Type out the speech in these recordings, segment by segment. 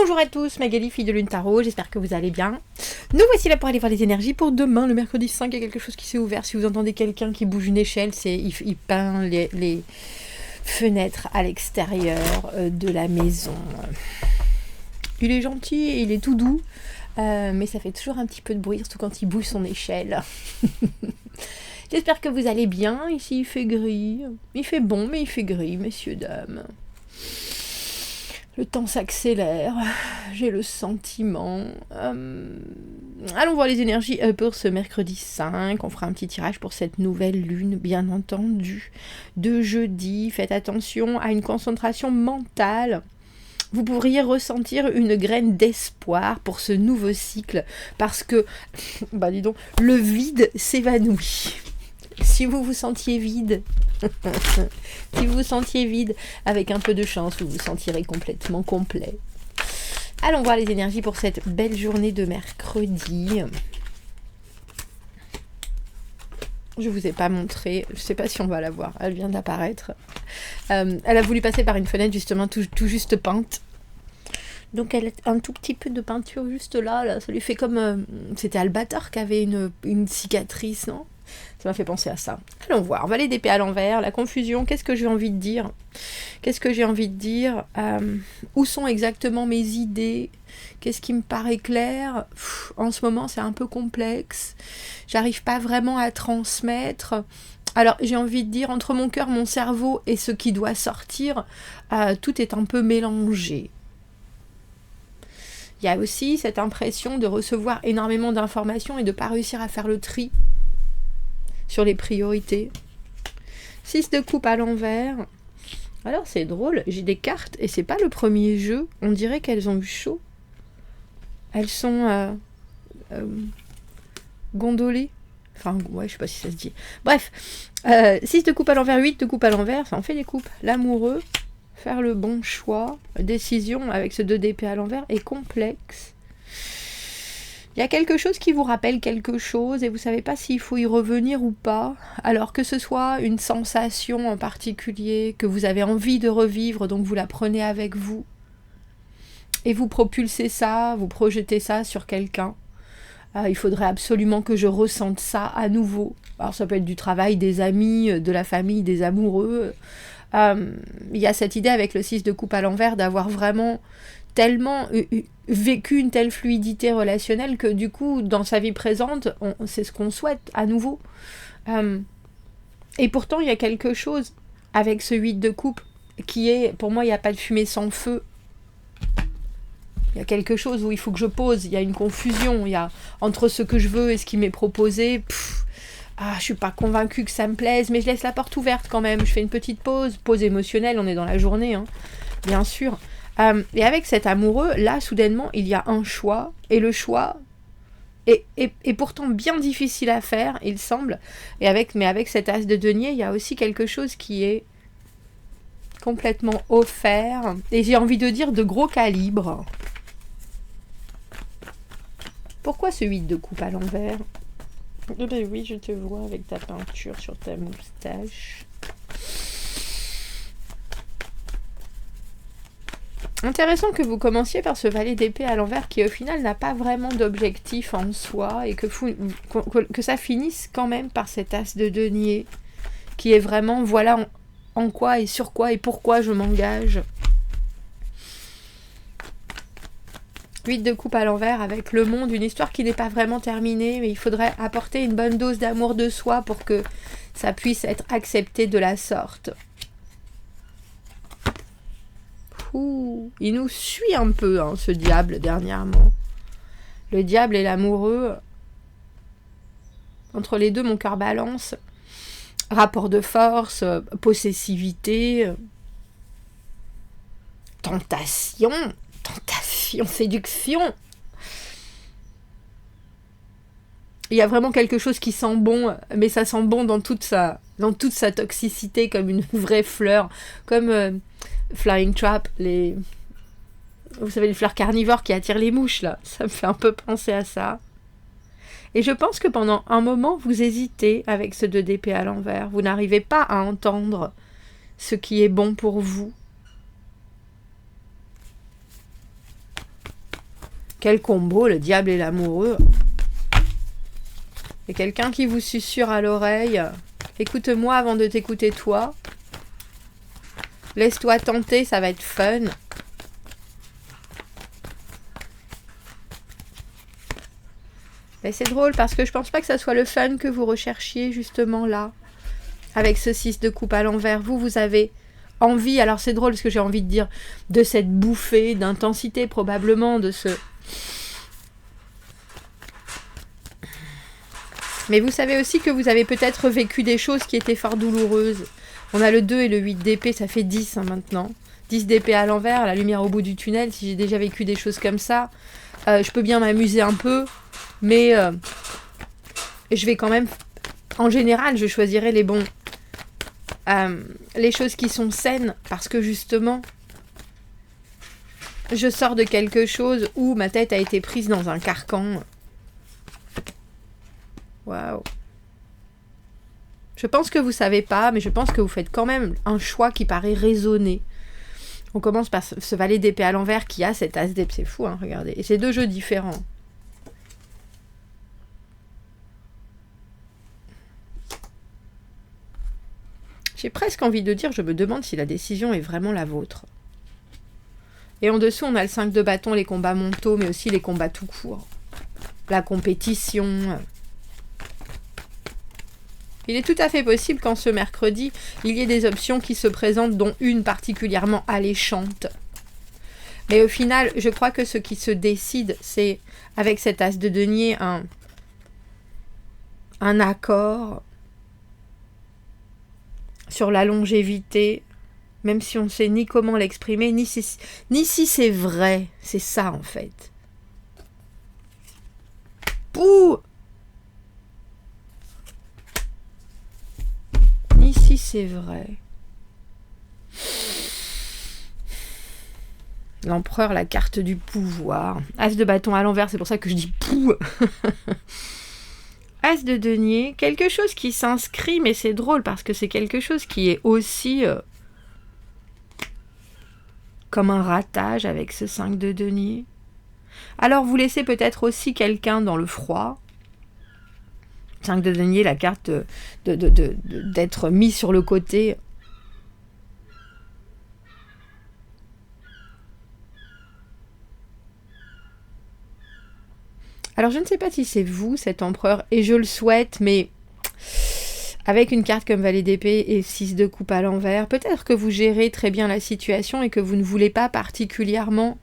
Bonjour à tous, Magali, fille de Lune Tarot, j'espère que vous allez bien. Nous voici là pour aller voir les énergies pour demain, le mercredi 5, il y a quelque chose qui s'est ouvert. Si vous entendez quelqu'un qui bouge une échelle, il peint les fenêtres à l'extérieur de la maison. Il est gentil et il est tout doux, mais ça fait toujours un petit peu de bruit, surtout quand il bouge son échelle. J'espère que vous allez bien. Ici il fait gris, il fait bon mais il fait gris, messieurs, dames. Le temps s'accélère, j'ai le sentiment. Allons voir les énergies pour ce mercredi 5. On fera un petit tirage pour cette nouvelle lune, bien entendu, de jeudi. Faites attention à une concentration mentale. Vous pourriez ressentir une graine d'espoir pour ce nouveau cycle, parce que, dis donc, le vide s'évanouit. Si vous vous sentiez vide, avec un peu de chance, vous vous sentirez complètement complet. Allons voir les énergies pour cette belle journée de mercredi. Je ne vous ai pas montré, je ne sais pas si on va la voir, elle vient d'apparaître. Elle a voulu passer par une fenêtre justement tout juste peinte. Donc elle a un tout petit peu de peinture juste là, ça lui fait comme... c'était Albator qui avait une cicatrice, non ? Ça m'a fait penser à ça. Allons voir, on va les d'épée à l'envers, la confusion, qu'est-ce que j'ai envie de dire ? Où sont exactement mes idées ? Qu'est-ce qui me paraît clair ? En ce moment, c'est un peu complexe. J'arrive pas vraiment à transmettre. Alors, j'ai envie de dire, entre mon cœur, mon cerveau et ce qui doit sortir, tout est un peu mélangé. Il y a aussi cette impression de recevoir énormément d'informations et de ne pas réussir à faire le tri sur les priorités. 6 de coupe à l'envers. Alors c'est drôle, j'ai des cartes et c'est pas le premier jeu. On dirait qu'elles ont eu chaud. Elles sont gondolées. Enfin, ouais, je sais pas si ça se dit. Bref, 6 de coupe à l'envers, 8 de coupe à l'envers, ça en fait des coupes. L'amoureux, faire le bon choix, décision avec ce 2 d'épée à l'envers est complexe. Il y a quelque chose qui vous rappelle quelque chose et vous ne savez pas s'il faut y revenir ou pas. Alors que ce soit une sensation en particulier que vous avez envie de revivre, donc vous la prenez avec vous. Et vous propulsez ça, vous projetez ça sur quelqu'un. Il faudrait absolument que je ressente ça à nouveau. Alors ça peut être du travail, des amis, de la famille, des amoureux. Il y a cette idée avec le 6 de coupe à l'envers d'avoir vraiment tellement vécu une telle fluidité relationnelle que du coup, dans sa vie présente, c'est ce qu'on souhaite à nouveau. Et pourtant, il y a quelque chose avec ce 8 de coupe qui est, pour moi, il n'y a pas de fumée sans feu. Il y a quelque chose où il faut que je pose, il y a une confusion, il y a entre ce que je veux et ce qui m'est proposé. Je suis pas convaincue que ça me plaise, mais je laisse la porte ouverte quand même. Je fais une petite pause émotionnelle, on est dans la journée, hein, bien sûr. Et avec cet amoureux, là, soudainement, il y a un choix, et le choix est pourtant bien difficile à faire, il semble. Mais avec cet as de denier, il y a aussi quelque chose qui est complètement offert, et j'ai envie de dire de gros calibre. Pourquoi ce 8 de coupe à l'envers ? Oui, je te vois avec ta peinture sur ta moustache. Intéressant que vous commenciez par ce valet d'épée à l'envers qui au final n'a pas vraiment d'objectif en soi et que ça finisse quand même par cet as de denier qui est vraiment voilà en quoi et sur quoi et pourquoi je m'engage. 8 de coupe à l'envers avec le monde, une histoire qui n'est pas vraiment terminée, mais il faudrait apporter une bonne dose d'amour de soi pour que ça puisse être accepté de la sorte. Il nous suit un peu, hein, ce diable, dernièrement. Le diable et l'amoureux. Entre les deux, mon cœur balance. Rapport de force, possessivité, tentation, séduction. Il y a vraiment quelque chose qui sent bon, mais ça sent bon dans toute sa toxicité, comme une vraie fleur, comme Flying Trap, vous savez, les fleurs carnivores qui attirent les mouches, là. Ça me fait un peu penser à ça. Et je pense que pendant un moment, vous hésitez avec ce 2 d'épée à l'envers. Vous n'arrivez pas à entendre ce qui est bon pour vous. Quel combo, le diable et l'amoureux. Et quelqu'un qui vous susurre à l'oreille. Écoute-moi avant de t'écouter toi. Laisse-toi tenter, ça va être fun. Et c'est drôle parce que je pense pas que ça soit le fun que vous recherchiez justement là. Avec ce 6 de coupe à l'envers. Vous avez envie, alors c'est drôle parce que j'ai envie de dire, de cette bouffée d'intensité probablement, de ce... Mais vous savez aussi que vous avez peut-être vécu des choses qui étaient fort douloureuses. On a le 2 et le 8 d'épée, ça fait 10 maintenant. 10 d'épée à l'envers, la lumière au bout du tunnel. Si j'ai déjà vécu des choses comme ça, je peux bien m'amuser un peu. Mais je vais quand même... En général, je choisirai les bons... les choses qui sont saines. Parce que justement, je sors de quelque chose où ma tête a été prise dans un carcan. Waouh. Je pense que vous savez pas, mais je pense que vous faites quand même un choix qui paraît raisonné. On commence par ce valet d'épée à l'envers qui a cet as d'épée. C'est fou, hein, regardez. Et c'est 2 jeux différents. J'ai presque envie de dire, je me demande si la décision est vraiment la vôtre. Et en dessous, on a le 5 de bâton, les combats mentaux, mais aussi les combats tout court. La compétition... Il est tout à fait possible qu'en ce mercredi, il y ait des options qui se présentent, dont une particulièrement alléchante. Mais au final, je crois que ce qui se décide, c'est, avec cet as de denier, un accord sur la longévité, même si on ne sait ni comment l'exprimer, ni si c'est vrai. C'est ça, en fait. Pouh! Si c'est vrai. L'empereur, la carte du pouvoir. As de bâton à l'envers, c'est pour ça que je dis pou. As de denier, quelque chose qui s'inscrit, mais c'est drôle parce que c'est quelque chose qui est aussi comme un ratage avec ce 5 de denier. Alors vous laissez peut-être aussi quelqu'un dans le froid. 5 de denier, la carte d'être mis sur le côté. Alors je ne sais pas si c'est vous, cet empereur, et je le souhaite, mais avec une carte comme valet d'épée et 6 de coupe à l'envers, peut-être que vous gérez très bien la situation et que vous ne voulez pas particulièrement...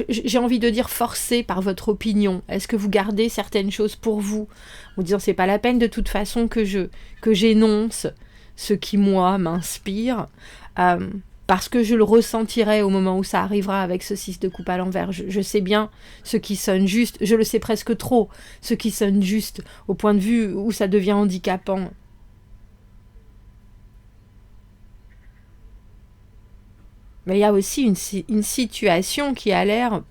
J'ai envie de dire forcé par votre opinion. Est-ce que vous gardez certaines choses pour vous, en disant c'est pas la peine de toute façon que j'énonce ce qui moi m'inspire, parce que je le ressentirai au moment où ça arrivera avec ce 6 de coupe à l'envers. Je sais bien ce qui sonne juste, je le sais presque trop, ce qui sonne juste au point de vue où ça devient handicapant. Mais il y a aussi une situation qui a l'air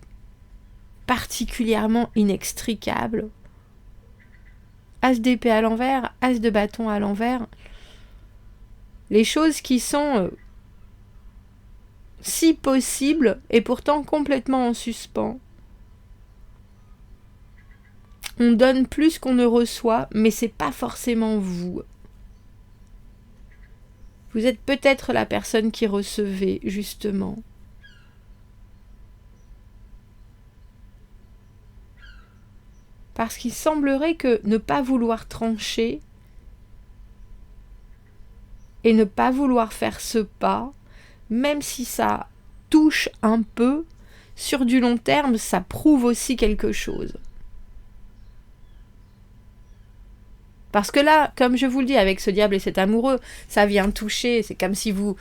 particulièrement inextricable. As d'épée à l'envers, as de bâton à l'envers. Les choses qui sont si possibles et pourtant complètement en suspens. On donne plus qu'on ne reçoit, mais c'est pas forcément vous. Vous êtes peut-être la personne qui recevait, justement. Parce qu'il semblerait que ne pas vouloir trancher et ne pas vouloir faire ce pas, même si ça touche un peu, sur du long terme, ça prouve aussi quelque chose. Parce que là, comme je vous le dis, avec ce diable et cet amoureux, ça vient toucher. C'est comme si vous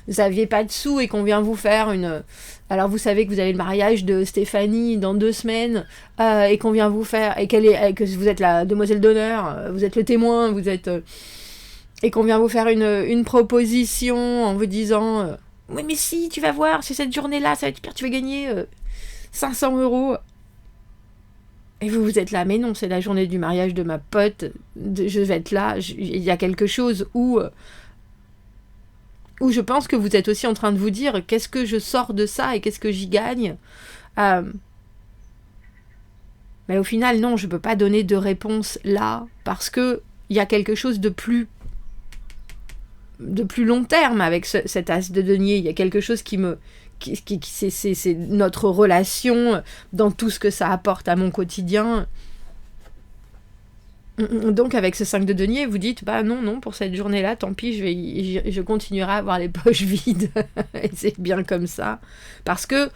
n'aviez pas de sous et qu'on vient vous faire une... Alors vous savez que vous avez le mariage de Stéphanie dans 2 semaines et qu'on vient vous faire... Et que vous êtes la demoiselle d'honneur, vous êtes le témoin, vous êtes... et qu'on vient vous faire une proposition en vous disant oui mais si, tu vas voir, c'est cette journée-là, ça va être super, tu vas gagner 500 €. Et vous êtes là, mais non, c'est la journée du mariage de ma pote, je vais être là, il y a quelque chose où Ou je pense que vous êtes aussi en train de vous dire qu'est-ce que je sors de ça et qu'est-ce que j'y gagne. Mais au final, non, je ne peux pas donner de réponse là parce que il y a quelque chose de plus long terme avec cet as de denier. Il y a quelque chose c'est notre relation dans tout ce que ça apporte à mon quotidien. Donc avec ce 5 de denier, vous dites bah non, pour cette journée-là, tant pis, je continuerai à avoir les poches vides. Et c'est bien comme ça. Parce que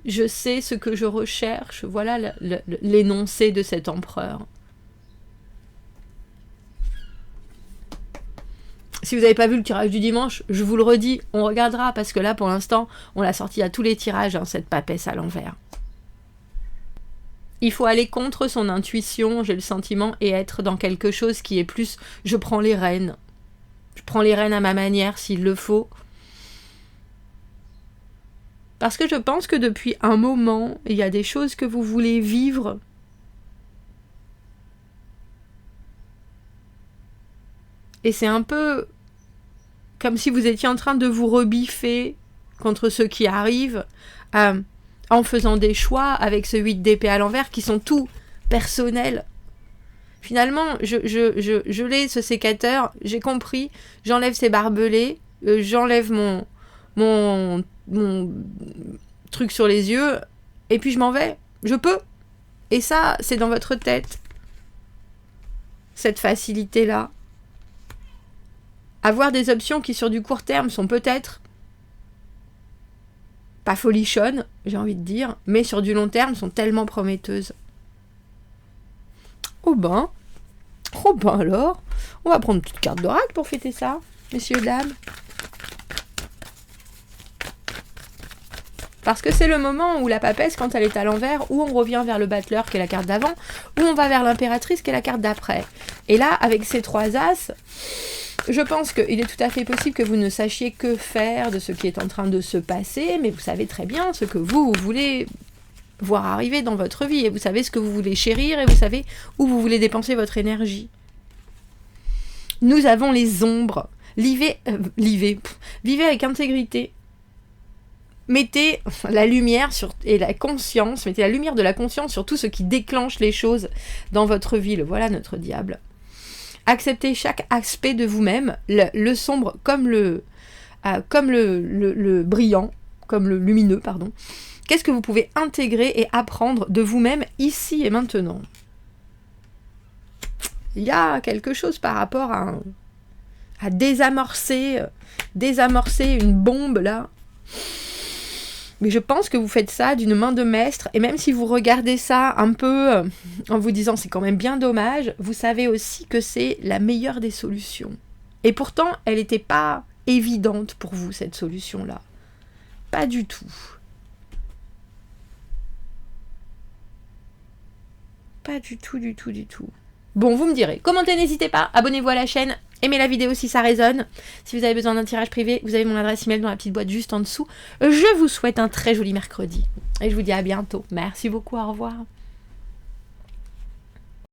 je sais ce que je recherche. Voilà l'énoncé de cet empereur. Si vous n'avez pas vu le tirage du dimanche, je vous le redis, on regardera, parce que là, pour l'instant, on l'a sorti à tous les tirages, cette papesse à l'envers. Il faut aller contre son intuition, j'ai le sentiment, et être dans quelque chose qui est plus, je prends les rênes. Je prends les rênes à ma manière, s'il le faut. Parce que je pense que depuis un moment, il y a des choses que vous voulez vivre. Et c'est un peu comme si vous étiez en train de vous rebiffer contre ce qui arrive en faisant des choix avec ce 8 d'épée à l'envers qui sont tout personnels. Finalement, je l'ai, ce sécateur, j'ai compris, j'enlève ces barbelés, j'enlève mon truc sur les yeux, et puis je m'en vais. Je peux. Et ça, c'est dans votre tête. Cette facilité-là. Avoir des options qui, sur du court terme, sont peut-être pas folichonnes, j'ai envie de dire, mais sur du long terme, sont tellement prometteuses. Oh ben alors, on va prendre une petite carte d'oracle pour fêter ça, messieurs, dames. Parce que c'est le moment où la papesse, quand elle est à l'envers, où on revient vers le battleur, qui est la carte d'avant, où on va vers l'impératrice, qui est la carte d'après. Et là, avec ces 3 as, je pense qu'il est tout à fait possible que vous ne sachiez que faire de ce qui est en train de se passer, mais vous savez très bien ce que vous voulez voir arriver dans votre vie, et vous savez ce que vous voulez chérir, et vous savez où vous voulez dépenser votre énergie. Nous avons les ombres. Vivez avec intégrité. Mettez la lumière et la conscience, mettez la lumière de la conscience sur tout ce qui déclenche les choses dans votre vie. Voilà notre diable. Acceptez chaque aspect de vous-même, le sombre comme le brillant, comme le lumineux, pardon. Qu'est-ce que vous pouvez intégrer et apprendre de vous-même ici et maintenant? Il y a quelque chose par rapport à désamorcer une bombe là. Mais je pense que vous faites ça d'une main de maître, et même si vous regardez ça un peu en vous disant c'est quand même bien dommage, vous savez aussi que c'est la meilleure des solutions. Et pourtant, elle n'était pas évidente pour vous, cette solution-là. Pas du tout. Pas du tout, du tout, du tout. Bon, vous me direz. Commentez, n'hésitez pas. Abonnez-vous à la chaîne. Aimez la vidéo si ça résonne. Si vous avez besoin d'un tirage privé, vous avez mon adresse email dans la petite boîte juste en dessous. Je vous souhaite un très joli mercredi. Et je vous dis à bientôt. Merci beaucoup, au revoir.